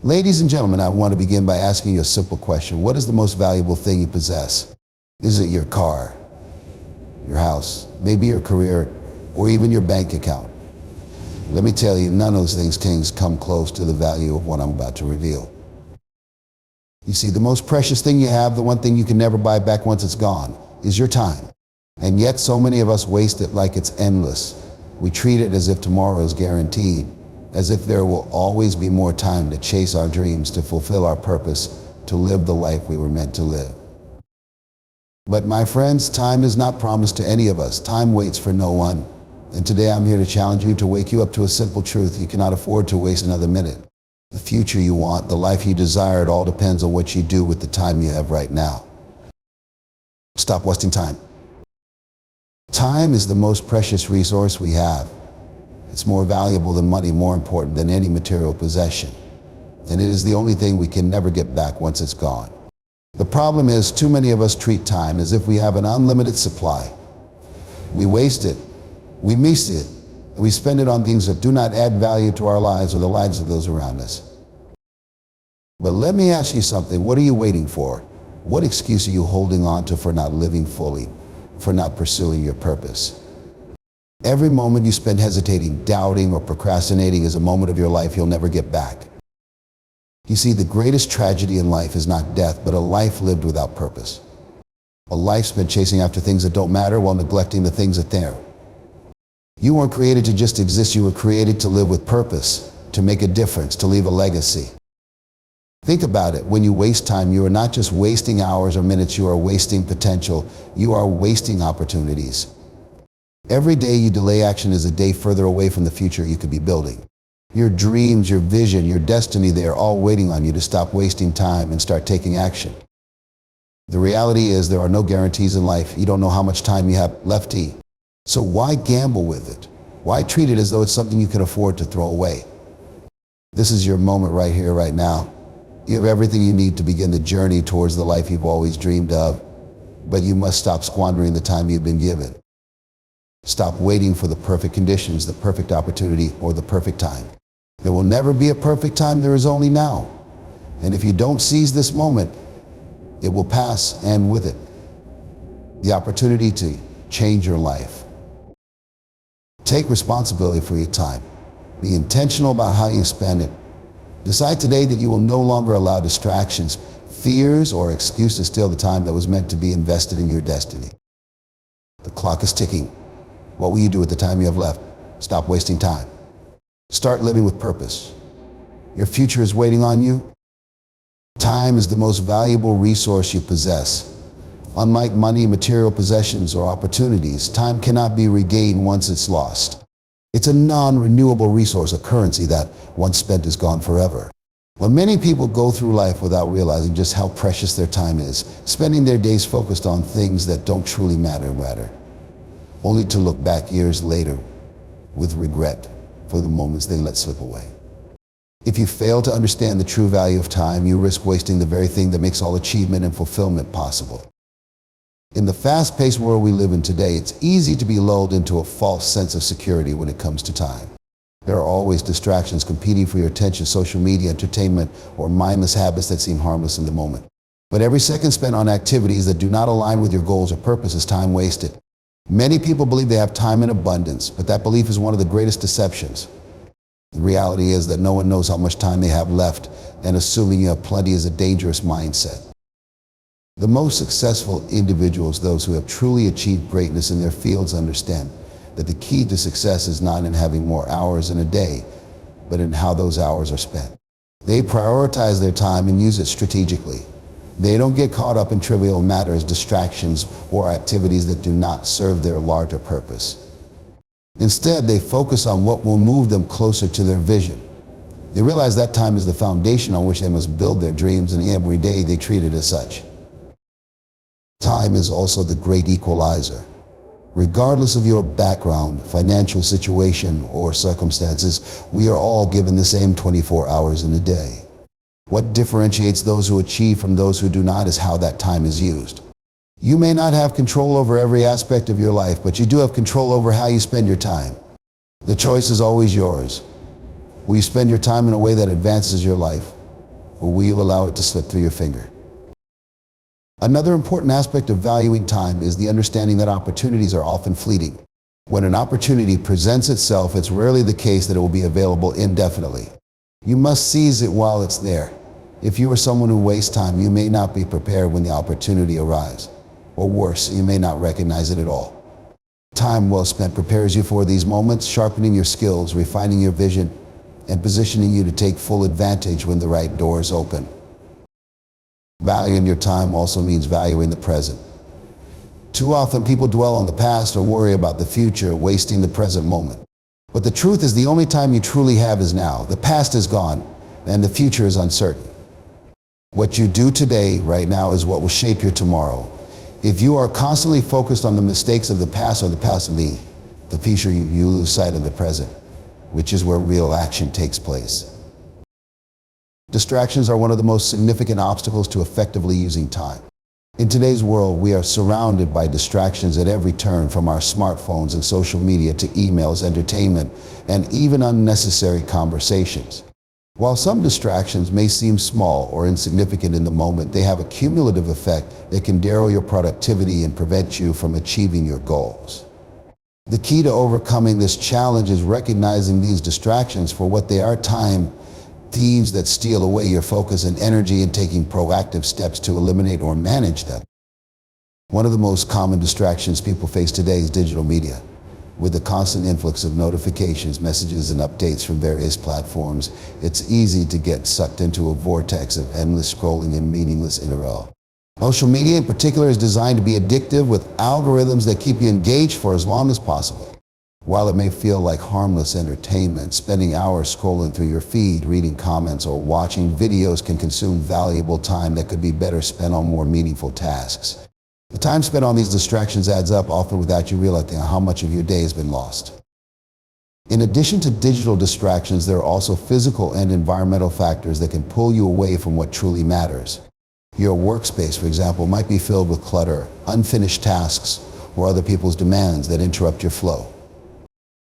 Ladies and gentlemen, I want to begin by asking you a simple question. What is the most valuable thing you possess? Is it your car, your house, maybe your career, or even your bank account? Let me tell you, none of those things come close to the value of what I'm about to reveal. You see, the most precious thing you have, the one thing you can never buy back once it's gone, is your time. And yet so many of us waste it like it's endless. We treat it as if tomorrow is guaranteed, as if there will always be more time to chase our dreams, to fulfill our purpose, to live the life we were meant to live. But my friends, time is not promised to any of us. Time waits for no one. And today I'm here to challenge you, to wake you up to a simple truth. You cannot afford to waste another minute. The future you want, the life you desire, it all depends on what you do with the time you have right now. Stop wasting time. Time is the most precious resource we have. It's more valuable than money, more important than any material possession. And it is the only thing we can never get back once it's gone. The problem is, too many of us treat time as if we have an unlimited supply. We waste it, we miss it, and we spend it on things that do not add value to our lives or the lives of those around us. But let me ask you something. What are you waiting for? What excuse are you holding on to for not living fully, for not pursuing your purpose? Every moment you spend hesitating, doubting, or procrastinating is a moment of your life you'll never get back. You see, the greatest tragedy in life is not death, but a life lived without purpose. A life spent chasing after things that don't matter while neglecting the things that do. You weren't created to just exist. You were created to live with purpose, to make a difference, to leave a legacy. Think about it. When you waste time, you are not just wasting hours or minutes, you are wasting potential. You are wasting opportunities. Every day you delay action is a day further away from the future you could be building. Your dreams, your vision, your destiny, they are all waiting on you to stop wasting time and start taking action. The reality is there are no guarantees in life. You don't know how much time you have left. So why gamble with it? Why treat it as though it's something you can afford to throw away? This is your moment right here, right now. You have everything you need to begin the journey towards the life you've always dreamed of, but you must stop squandering the time you've been given. Stop waiting for the perfect conditions, the perfect opportunity, or the perfect time. There will never be a perfect time, there is only now. And if you don't seize this moment, it will pass, and with it, the opportunity to change your life. Take responsibility for your time. Be intentional about how you spend it. Decide today that you will no longer allow distractions, fears, or excuses steal the time that was meant to be invested in your destiny. The clock is ticking. What will you do with the time you have left? Stop wasting time. Start living with purpose. Your future is waiting on you. Time is the most valuable resource you possess. Unlike money, material possessions, or opportunities, time cannot be regained once it's lost. It's a non-renewable resource, a currency that, once spent, is gone forever. Well, many people go through life without realizing just how precious their time is, spending their days focused on things that don't truly matter, only to look back years later with regret for the moments they let slip away. If you fail to understand the true value of time, you risk wasting the very thing that makes all achievement and fulfillment possible. In the fast-paced world we live in today, it's easy to be lulled into a false sense of security when it comes to time. There are always distractions competing for your attention: social media, entertainment, or mindless habits that seem harmless in the moment. But every second spent on activities that do not align with your goals or purpose is time wasted. Many people believe they have time in abundance, but that belief is one of the greatest deceptions. The reality is that no one knows how much time they have left, and assuming you have plenty is a dangerous mindset. The most successful individuals, those who have truly achieved greatness in their fields, understand that the key to success is not in having more hours in a day, but in how those hours are spent. They prioritize their time and use it strategically. They don't get caught up in trivial matters, distractions, or activities that do not serve their larger purpose. Instead, they focus on what will move them closer to their vision. They realize that time is the foundation on which they must build their dreams, and every day they treat it as such. Time is also the great equalizer. Regardless of your background, financial situation, or circumstances, we are all given the same 24 hours in a day. What differentiates those who achieve from those who do not is how that time is used. You may not have control over every aspect of your life, but you do have control over how you spend your time. The choice is always yours. Will you spend your time in a way that advances your life, or will you allow it to slip through your finger? Another important aspect of valuing time is the understanding that opportunities are often fleeting. When an opportunity presents itself, it's rarely the case that it will be available indefinitely. You must seize it while it's there. If you are someone who wastes time, you may not be prepared when the opportunity arrives. Or worse, you may not recognize it at all. Time well spent prepares you for these moments, sharpening your skills, refining your vision, and positioning you to take full advantage when the right doors open. Valuing your time also means valuing the present. Too often people dwell on the past or worry about the future, wasting the present moment. But the truth is the only time you truly have is now. The past is gone, and the future is uncertain. What you do today, right now, is what will shape your tomorrow. If you are constantly focused on the mistakes of the past or the past of the future, you lose sight of the present, which is where real action takes place. Distractions are one of the most significant obstacles to effectively using time. In today's world, we are surrounded by distractions at every turn, from our smartphones and social media to emails, entertainment, and even unnecessary conversations. While some distractions may seem small or insignificant in the moment, they have a cumulative effect that can derail your productivity and prevent you from achieving your goals. The key to overcoming this challenge is recognizing these distractions for what they are: time thieves that steal away your focus and energy, and taking proactive steps to eliminate or manage them. One of the most common distractions people face today is digital media. With the constant influx of notifications, messages, and updates from various platforms, it's easy to get sucked into a vortex of endless scrolling and meaningless interval. Social media in particular is designed to be addictive, with algorithms that keep you engaged for as long as possible. While it may feel like harmless entertainment, spending hours scrolling through your feed, reading comments, or watching videos can consume valuable time that could be better spent on more meaningful tasks. The time spent on these distractions adds up, often without you realizing how much of your day has been lost. In addition to digital distractions, there are also physical and environmental factors that can pull you away from what truly matters. Your workspace, for example, might be filled with clutter, unfinished tasks, or other people's demands that interrupt your flow.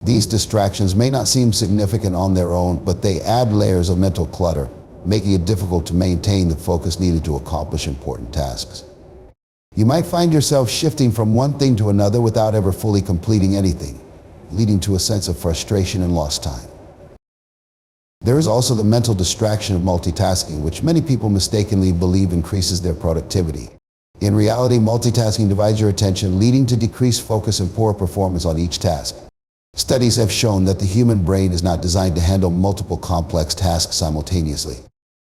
These distractions may not seem significant on their own, but they add layers of mental clutter, making it difficult to maintain the focus needed to accomplish important tasks. You might find yourself shifting from one thing to another without ever fully completing anything, leading to a sense of frustration and lost time. There is also the mental distraction of multitasking, which many people mistakenly believe increases their productivity. In reality, multitasking divides your attention, leading to decreased focus and poor performance on each task. Studies have shown that the human brain is not designed to handle multiple complex tasks simultaneously.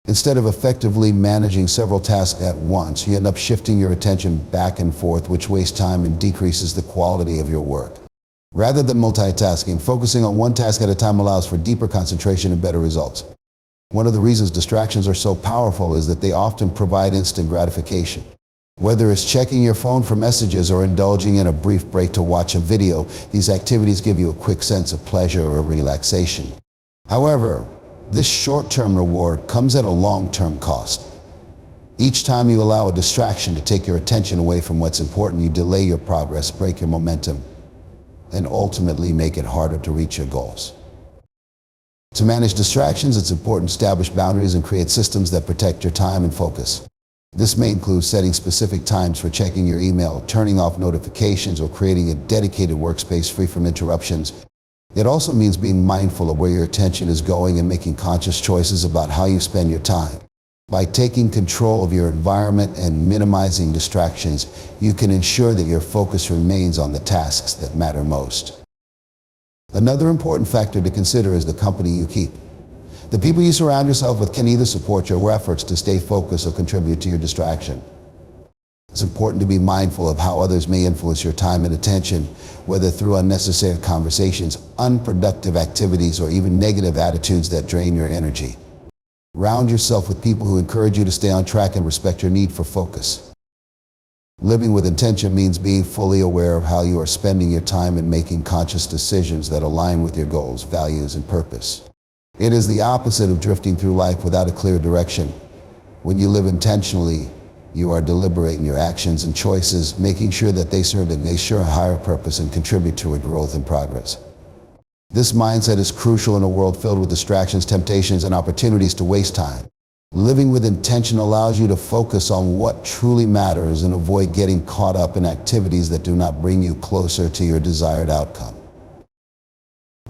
Instead of effectively managing several tasks at once, you end up shifting your attention back and forth, which wastes time and decreases the quality of your work. Rather than multitasking, focusing on one task at a time allows for deeper concentration and better results. One of the reasons distractions are so powerful is that they often provide instant gratification. Whether it's checking your phone for messages or indulging in a brief break to watch a video, these activities give you a quick sense of pleasure or relaxation. However, this short-term reward comes at a long-term cost. Each time you allow a distraction to take your attention away from what's important, you delay your progress, break your momentum, and ultimately make it harder to reach your goals. To manage distractions, it's important to establish boundaries and create systems that protect your time and focus. This may include setting specific times for checking your email, turning off notifications, or creating a dedicated workspace free from interruptions. It also means being mindful of where your attention is going and making conscious choices about how you spend your time. By taking control of your environment and minimizing distractions, you can ensure that your focus remains on the tasks that matter most. Another important factor to consider is the company you keep. The people you surround yourself with can either support your efforts to stay focused or contribute to your distraction. It's important to be mindful of how others may influence your time and attention, whether through unnecessary conversations, unproductive activities, or even negative attitudes that drain your energy. Surround yourself with people who encourage you to stay on track and respect your need for focus. Living with intention means being fully aware of how you are spending your time and making conscious decisions that align with your goals, values, and purpose. It is the opposite of drifting through life without a clear direction. When you live intentionally, you are deliberate in your actions and choices, making sure that they serve a higher purpose and contribute to your growth and progress. This mindset is crucial in a world filled with distractions, temptations, and opportunities to waste time. Living with intention allows you to focus on what truly matters and avoid getting caught up in activities that do not bring you closer to your desired outcome.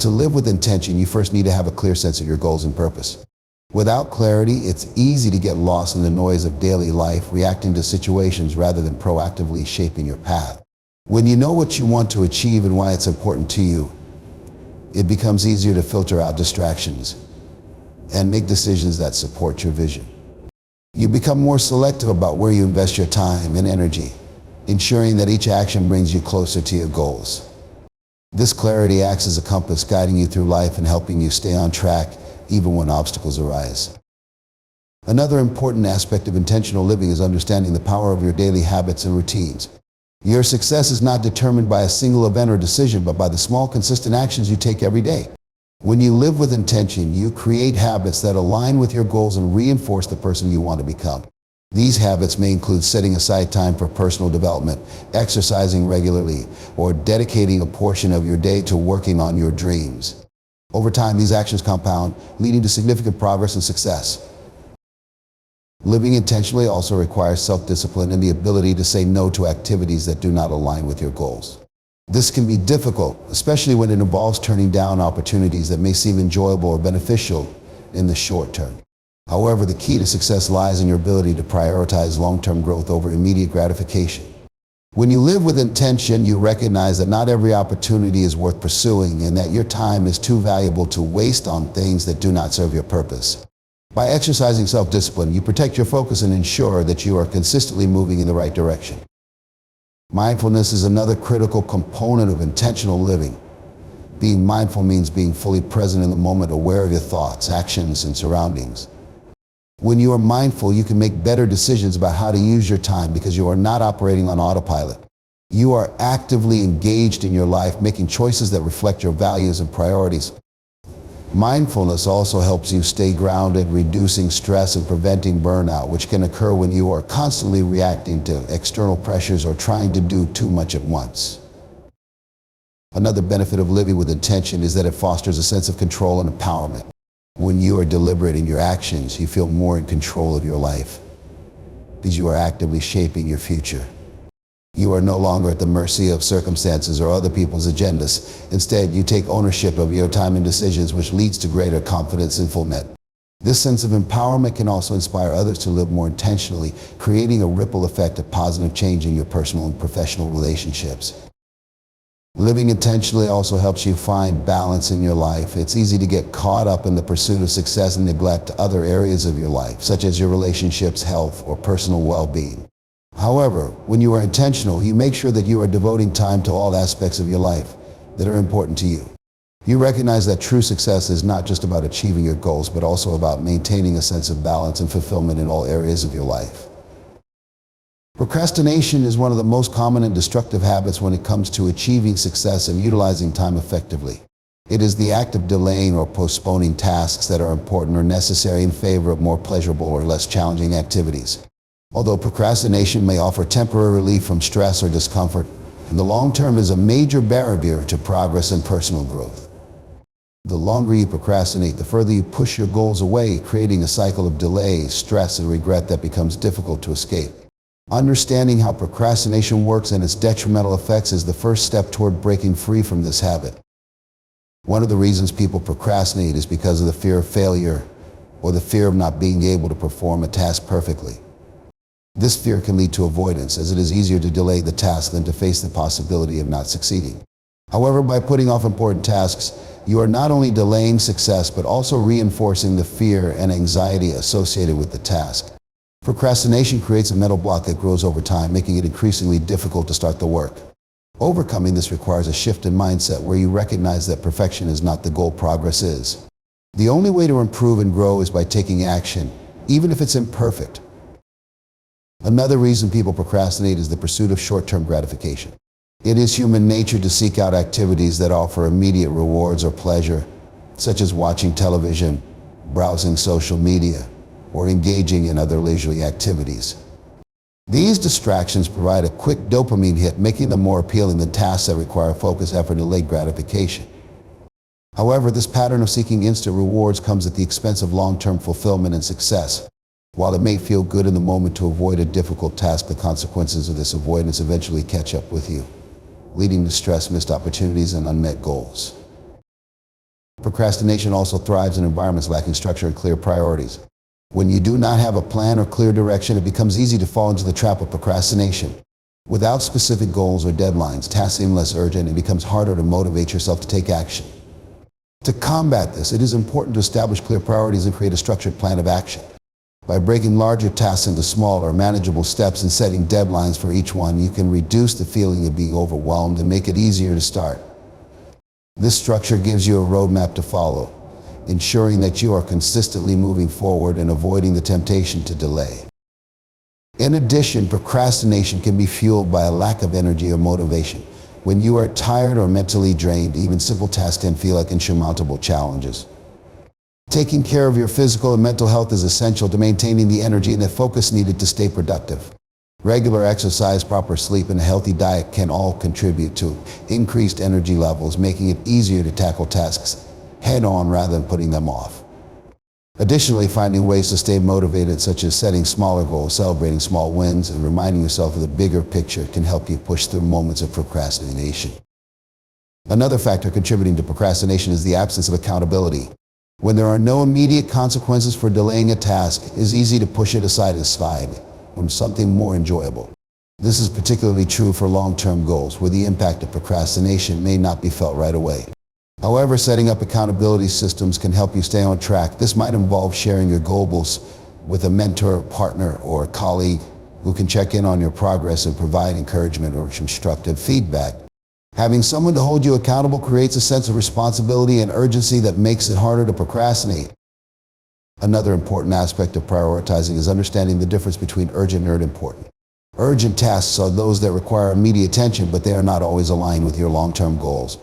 To live with intention, you first need to have a clear sense of your goals and purpose. Without clarity, it's easy to get lost in the noise of daily life, reacting to situations rather than proactively shaping your path. When you know what you want to achieve and why it's important to you, it becomes easier to filter out distractions and make decisions that support your vision. You become more selective about where you invest your time and energy, ensuring that each action brings you closer to your goals. This clarity acts as a compass, guiding you through life and helping you stay on track even when obstacles arise. Another important aspect of intentional living is understanding the power of your daily habits and routines. Your success is not determined by a single event or decision, but by the small, consistent actions you take every day. When you live with intention, you create habits that align with your goals and reinforce the person you want to become. These habits may include setting aside time for personal development, exercising regularly, or dedicating a portion of your day to working on your dreams. Over time, these actions compound, leading to significant progress and success. Living intentionally also requires self-discipline and the ability to say no to activities that do not align with your goals. This can be difficult, especially when it involves turning down opportunities that may seem enjoyable or beneficial in the short term. However, the key to success lies in your ability to prioritize long-term growth over immediate gratification. When you live with intention, you recognize that not every opportunity is worth pursuing and that your time is too valuable to waste on things that do not serve your purpose. By exercising self-discipline, you protect your focus and ensure that you are consistently moving in the right direction. Mindfulness is another critical component of intentional living. Being mindful means being fully present in the moment, aware of your thoughts, actions, and surroundings. When you are mindful, you can make better decisions about how to use your time because you are not operating on autopilot. You are actively engaged in your life, making choices that reflect your values and priorities. Mindfulness also helps you stay grounded, reducing stress and preventing burnout, which can occur when you are constantly reacting to external pressures or trying to do too much at once. Another benefit of living with intention is that it fosters a sense of control and empowerment. When you are deliberate in your actions, you feel more in control of your life because you are actively shaping your future. You are no longer at the mercy of circumstances or other people's agendas. Instead, you take ownership of your time and decisions, which leads to greater confidence and fulfillment. This sense of empowerment can also inspire others to live more intentionally, creating a ripple effect of positive change in your personal and professional relationships. Living intentionally also helps you find balance in your life. It's easy to get caught up in the pursuit of success and neglect other areas of your life, such as your relationships, health, or personal well-being. However, when you are intentional, you make sure that you are devoting time to all aspects of your life that are important to you. You recognize that true success is not just about achieving your goals, but also about maintaining a sense of balance and fulfillment in all areas of your life. Procrastination is one of the most common and destructive habits when it comes to achieving success and utilizing time effectively. It is the act of delaying or postponing tasks that are important or necessary in favor of more pleasurable or less challenging activities. Although procrastination may offer temporary relief from stress or discomfort, in the long term is a major barrier to progress and personal growth. The longer you procrastinate, the further you push your goals away, creating a cycle of delay, stress, and regret that becomes difficult to escape. Understanding how procrastination works and its detrimental effects is the first step toward breaking free from this habit. One of the reasons people procrastinate is because of the fear of failure or the fear of not being able to perform a task perfectly. This fear can lead to avoidance, as it is easier to delay the task than to face the possibility of not succeeding. However, by putting off important tasks, you are not only delaying success, but also reinforcing the fear and anxiety associated with the task. Procrastination creates a mental block that grows over time, making it increasingly difficult to start the work. Overcoming this requires a shift in mindset where you recognize that perfection is not the goal, progress is. The only way to improve and grow is by taking action, even if it's imperfect. Another reason people procrastinate is the pursuit of short-term gratification. It is human nature to seek out activities that offer immediate rewards or pleasure, such as watching television, browsing social media, or engaging in other leisurely activities. These distractions provide a quick dopamine hit, making them more appealing than tasks that require focus, effort, and delayed gratification. However, this pattern of seeking instant rewards comes at the expense of long-term fulfillment and success. While it may feel good in the moment to avoid a difficult task, the consequences of this avoidance eventually catch up with you, leading to stress, missed opportunities, and unmet goals. Procrastination also thrives in environments lacking structure and clear priorities. When you do not have a plan or clear direction, it becomes easy to fall into the trap of procrastination. Without specific goals or deadlines, tasks seem less urgent, and it becomes harder to motivate yourself to take action. To combat this, it is important to establish clear priorities and create a structured plan of action. By breaking larger tasks into smaller, manageable steps and setting deadlines for each one, you can reduce the feeling of being overwhelmed and make it easier to start. This structure gives you a roadmap to follow, ensuring that you are consistently moving forward and avoiding the temptation to delay. In addition, procrastination can be fueled by a lack of energy or motivation. When you are tired or mentally drained, even simple tasks can feel like insurmountable challenges. Taking care of your physical and mental health is essential to maintaining the energy and the focus needed to stay productive. Regular exercise, proper sleep, and a healthy diet can all contribute to increased energy levels, making it easier to tackle tasks head-on rather than putting them off. Additionally, finding ways to stay motivated, such as setting smaller goals, celebrating small wins, and reminding yourself of the bigger picture, can help you push through moments of procrastination. Another factor contributing to procrastination is the absence of accountability. When there are no immediate consequences for delaying a task, it is easy to push it aside from something more enjoyable. This is particularly true for long-term goals, where the impact of procrastination may not be felt right away. However, setting up accountability systems can help you stay on track. This might involve sharing your goals with a mentor, partner, or a colleague who can check in on your progress and provide encouragement or constructive feedback. Having someone to hold you accountable creates a sense of responsibility and urgency that makes it harder to procrastinate. Another important aspect of prioritizing is understanding the difference between urgent and unimportant. Urgent tasks are those that require immediate attention, but they are not always aligned with your long-term goals.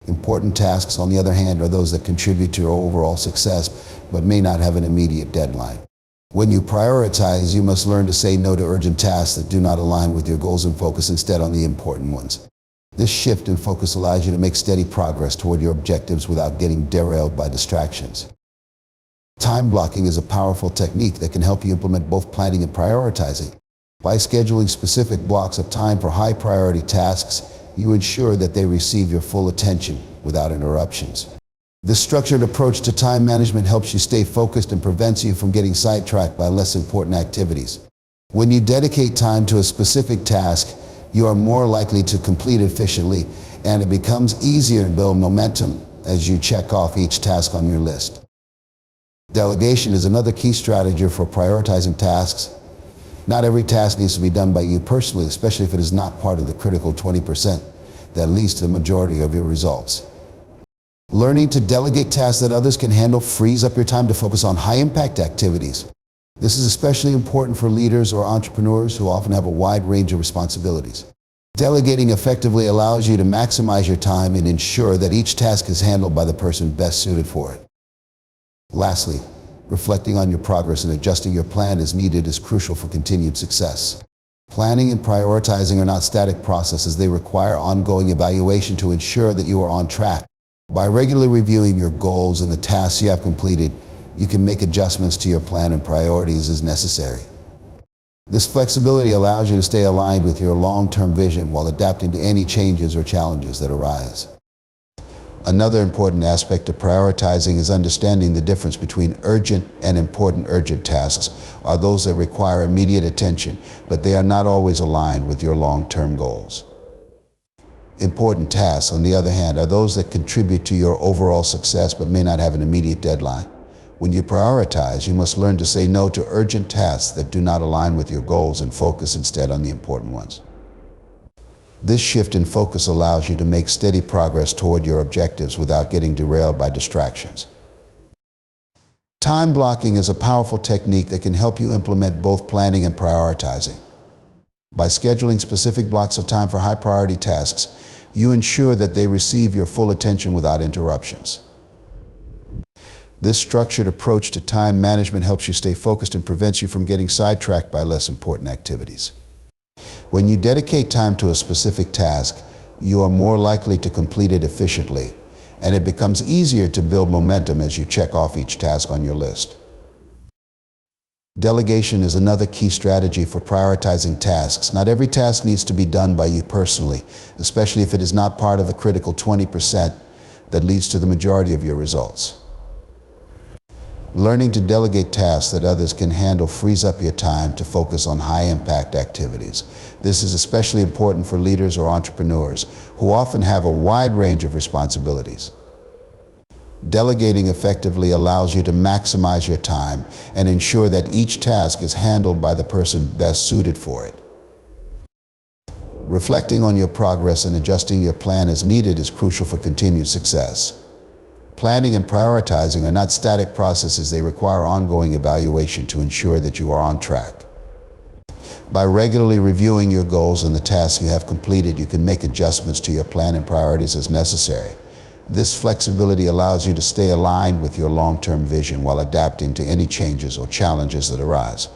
Important tasks, on the other hand, are those that contribute to your overall success, but may not have an immediate deadline. When you prioritize, you must learn to say no to urgent tasks that do not align with your goals and focus instead on the important ones. This shift in focus allows you to make steady progress toward your objectives without getting derailed by distractions. Time blocking is a powerful technique that can help you implement both planning and prioritizing. By scheduling specific blocks of time for high-priority tasks, you ensure that they receive your full attention without interruptions. This structured approach to time management helps you stay focused and prevents you from getting sidetracked by less important activities. When you dedicate time to a specific task, you are more likely to complete efficiently, and it becomes easier to build momentum as you check off each task on your list. Delegation is another key strategy for prioritizing tasks. Not every task needs to be done by you personally, especially if it is not part of the critical 20% that leads to the majority of your results. Learning to delegate tasks that others can handle frees up your time to focus on high-impact activities. This is especially important for leaders or entrepreneurs who often have a wide range of responsibilities. Delegating effectively allows you to maximize your time and ensure that each task is handled by the person best suited for it. Lastly, reflecting on your progress and adjusting your plan as needed is crucial for continued success. Planning and prioritizing are not static processes. They require ongoing evaluation to ensure that you are on track. By regularly reviewing your goals and the tasks you have completed, you can make adjustments to your plan and priorities as necessary. This flexibility allows you to stay aligned with your long-term vision while adapting to any changes or challenges that arise. Another important aspect of prioritizing is understanding the difference between urgent and important. Urgent tasks are those that require immediate attention, but they are not always aligned with your long-term goals. Important tasks, on the other hand, are those that contribute to your overall success but may not have an immediate deadline. When you prioritize, you must learn to say no to urgent tasks that do not align with your goals and focus instead on the important ones. This shift in focus allows you to make steady progress toward your objectives without getting derailed by distractions. Time blocking is a powerful technique that can help you implement both planning and prioritizing. By scheduling specific blocks of time for high-priority tasks, you ensure that they receive your full attention without interruptions. This structured approach to time management helps you stay focused and prevents you from getting sidetracked by less important activities. When you dedicate time to a specific task, you are more likely to complete it efficiently, and it becomes easier to build momentum as you check off each task on your list. Delegation is another key strategy for prioritizing tasks. Not every task needs to be done by you personally, especially if it is not part of the critical 20% that leads to the majority of your results. Learning to delegate tasks that others can handle frees up your time to focus on high-impact activities. This is especially important for leaders or entrepreneurs who often have a wide range of responsibilities. Delegating effectively allows you to maximize your time and ensure that each task is handled by the person best suited for it. Reflecting on your progress and adjusting your plan as needed is crucial for continued success. Planning and prioritizing are not static processes. They require ongoing evaluation to ensure that you are on track. By regularly reviewing your goals and the tasks you have completed, you can make adjustments to your plan and priorities as necessary. This flexibility allows you to stay aligned with your long-term vision while adapting to any changes or challenges that arise.